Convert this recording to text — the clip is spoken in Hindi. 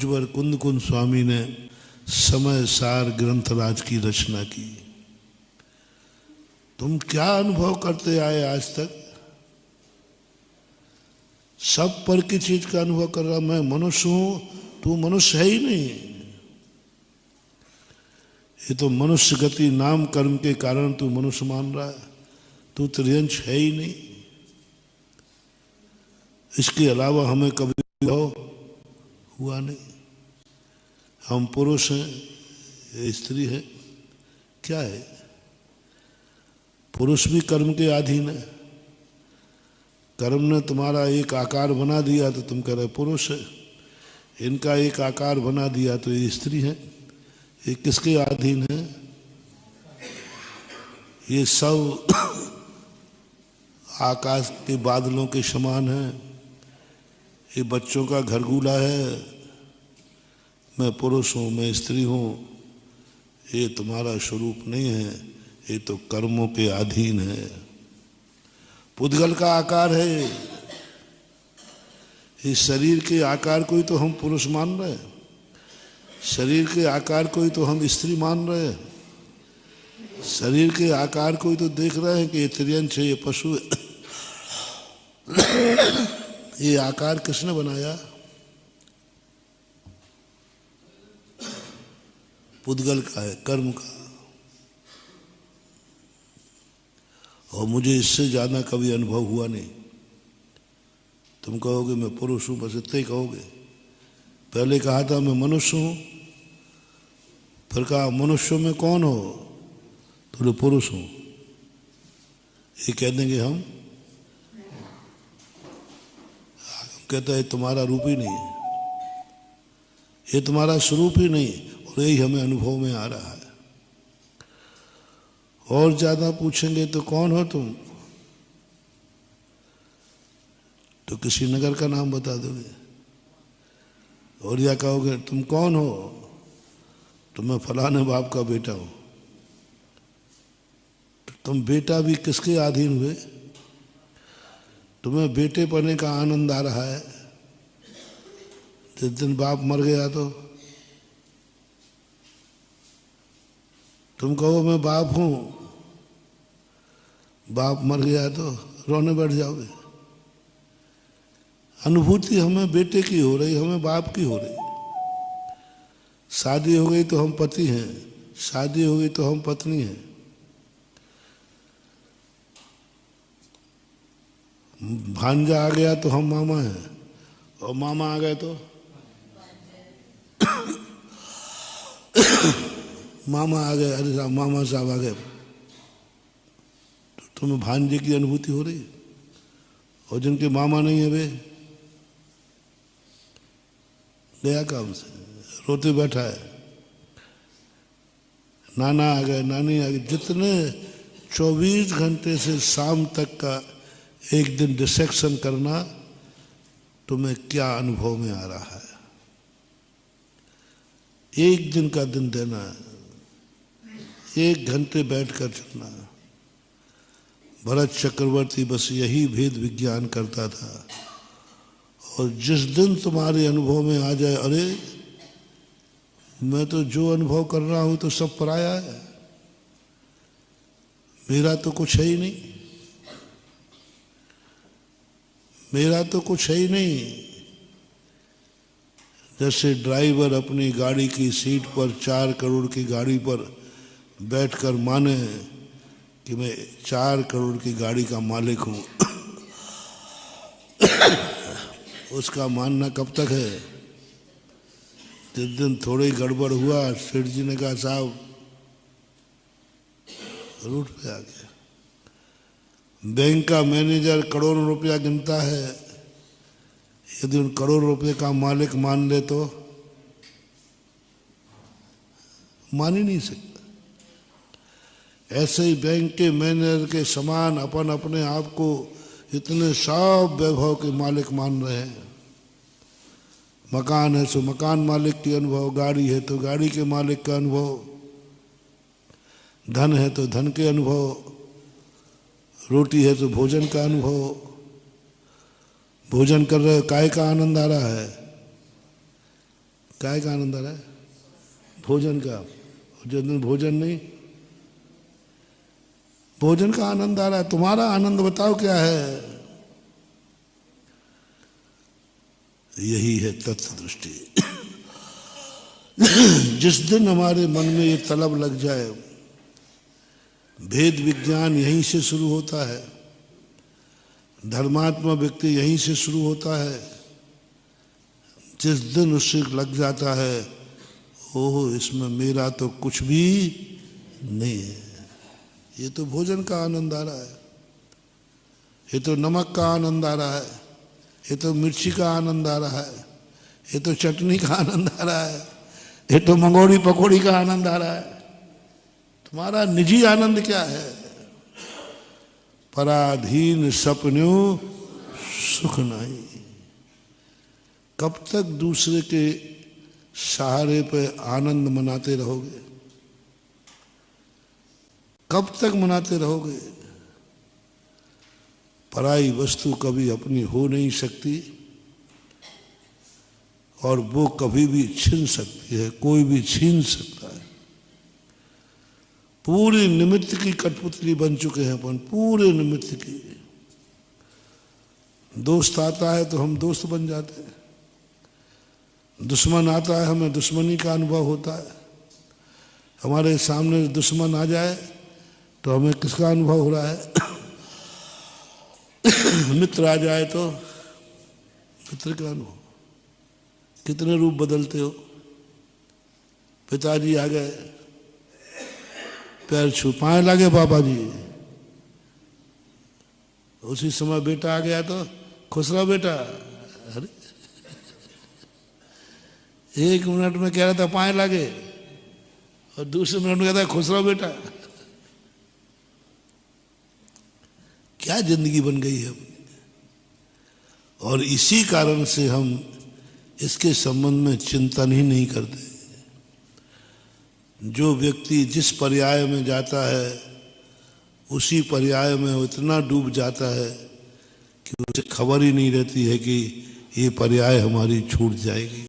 मुझवर कुंद कुंद स्वामी ने समय सार ग्रंथराज की रचना की। तुम क्या अनुभव करते आए आज तक? सब पर की चीज का अनुभव कर रहा, मैं मनुष्य हूं, तू मनुष्य है ही नहीं। ये तो मनुष्य गति नाम कर्म के कारण तू मनुष्य मान रहा है, तू त्रियंश है ही नहीं। इसके अलावा हमें कभी हुआ नहीं। हम पुरुष हैं, ये स्त्री है, क्या है? पुरुष भी कर्म के अधीन है। कर्म ने तुम्हारा एक आकार बना दिया तो तुम कह रहे पुरुष है, इनका एक आकार बना दिया तो ये स्त्री है। ये किसके अधीन है? ये सब आकाश के बादलों के समान है। ये बच्चों का घरगुला है, मैं पुरुष हूँ, मैं स्त्री हूँ। ये तुम्हारा स्वरूप नहीं है, ये तो कर्मों के अधीन है। पुद्गल का आकार है, इस शरीर के आकार को ही तो हम पुरुष मान रहे हैं, शरीर के आकार को ही तो हम स्त्री मान रहे हैं, शरीर के आकार को ही तो देख रहे हैं कि ये त्रियंश है, ये पशु है। ये आकार किसने बनाया? पुद्गल का है, कर्म का। और मुझे इससे ज्यादा कभी अनुभव हुआ नहीं। तुम कहोगे मैं पुरुष हूं, बस इतना ही कहोगे। पहले कहा था मैं मनुष्य हूं, फिर कहा मनुष्यों में कौन हो? तो पुरुष हूं। ये कह देंगे हम कहता है तुम्हारा रूप ही नहीं है, ये तुम्हारा स्वरूप ही नहीं। और यही हमें अनुभव में आ रहा है। और ज्यादा पूछेंगे तो कौन हो तुम, तो किसी नगर का नाम बता दोगे। और या कहोगे तुम कौन हो, तो मैं फलाने बाप का बेटा हूं। तो तुम बेटा भी किसके अधीन हुए? तुम्हें बेटे पने का आनंद आ रहा है, जिस दिन बाप मर गया तो तुम कहो मैं बाप हूं, बाप मर गया तो रोने बैठ जाओगे। अनुभूति हमें बेटे की हो रही, हमें बाप की हो रही। शादी हो गई तो हम पति हैं, शादी हो गई तो हम पत्नी हैं। भांजा आ गया तो हम मामा हैं, और मामा आ गए तो मामा आ गए, अरे साहब मामा साहब आ गए, तो तुम्हें भांजे की अनुभूति हो रही। और जिनके मामा नहीं है वे गया काम से, रोते बैठा है। नाना आ गए, नानी आ गई। जितने 24 घंटे से शाम तक का एक दिन डिसेक्शन करना, तुम्हें क्या अनुभव में आ रहा है? एक दिन का दिन देना, 1 घंटे बैठकर चलना। भरत चक्रवर्ती बस यही भेद विज्ञान करता था। और जिस दिन तुम्हारे अनुभव में आ जाए अरे मैं तो जो अनुभव कर रहा हूं तो सब पराया है, मेरा तो कुछ है ही नहीं, मेरा तो कुछ है ही नहीं। जैसे ड्राइवर अपनी गाड़ी की सीट पर 4 करोड़ की गाड़ी पर बैठकर माने कि मैं 4 करोड़ की गाड़ी का मालिक हूं। उसका मानना कब तक है? जिस दिन थोड़ी गड़बड़ हुआ, सेठ जी ने कहा साहब रूट पे आ गया। बैंक का मैनेजर करोड़ों रुपया गिनता है, यदि उन करोड़ रुपए का मालिक मान ले तो मान ही नहीं सकता। ऐसे ही बैंक के मैनेजर के समान अपन अपने आप को इतने सब वैभव के मालिक मान रहे हैं। मकान है तो मकान मालिक के अनुभव, गाड़ी है तो गाड़ी के मालिक का अनुभव, धन है तो धन के अनुभव, रोटी है तो भोजन का अनुभव। भोजन कर रहे काय का आनंद आ रहा है? काय का आनंद आ रहा है? भोजन का। और जिस दिन भोजन नहीं, भोजन का आनंद आ रहा है, तुम्हारा आनंद बताओ क्या है? यही है तत्व दृष्टि। जिस दिन हमारे मन में ये तलब लग जाए, भेद विज्ञान यहीं से शुरू होता है, धर्मात्मा व्यक्ति यहीं से शुरू होता है। जिस दिन उससे लग जाता है ओह इसमें मेरा तो कुछ भी नहीं है, ये तो भोजन का आनंद आ रहा है, ये तो नमक का आनंद आ रहा है, ये तो मिर्ची का आनंद आ रहा है, ये तो चटनी का आनंद आ रहा है, ये तो मंगोड़ी पकौड़ी का आनंद आ रहा है। तुम्हारा निजी आनंद क्या है? पराधीन सपन्यों सुख नहीं। कब तक दूसरे के सहारे पे आनंद मनाते रहोगे? कब तक मनाते रहोगे? पराई वस्तु कभी अपनी हो नहीं सकती और वो कभी भी छीन सकती है, कोई भी छीन सकता है। पूरे निमित्त की कठपुतली बन चुके हैं अपन, पूरे निमित्त की। दोस्त आता है तो हम दोस्त बन जाते हैं, दुश्मन आता है हमें दुश्मनी का अनुभव होता है। हमारे सामने दुश्मन आ जाए तो हमें किसका अनुभव हो रहा है? मित्र आ जाए तो मित्र का अनुभव। कितने रूप बदलते हो? पिताजी आ गए, पैर छू पाए लगे बाबा जी, उसी समय बेटा आ गया तो खुश रहो बेटा। अरे 1 मिनट में कह रहा था पाए लगे और दूसरे मिनट में कहता है खुश रहो बेटा। क्या जिंदगी बन गई है अपनी। और इसी कारण से हम इसके संबंध में चिंतन ही नहीं करते। जो व्यक्ति जिस पर्याय में जाता है उसी पर्याय में वो इतना डूब जाता है कि उसे खबर ही नहीं रहती है कि ये पर्याय हमारी छूट जाएगी।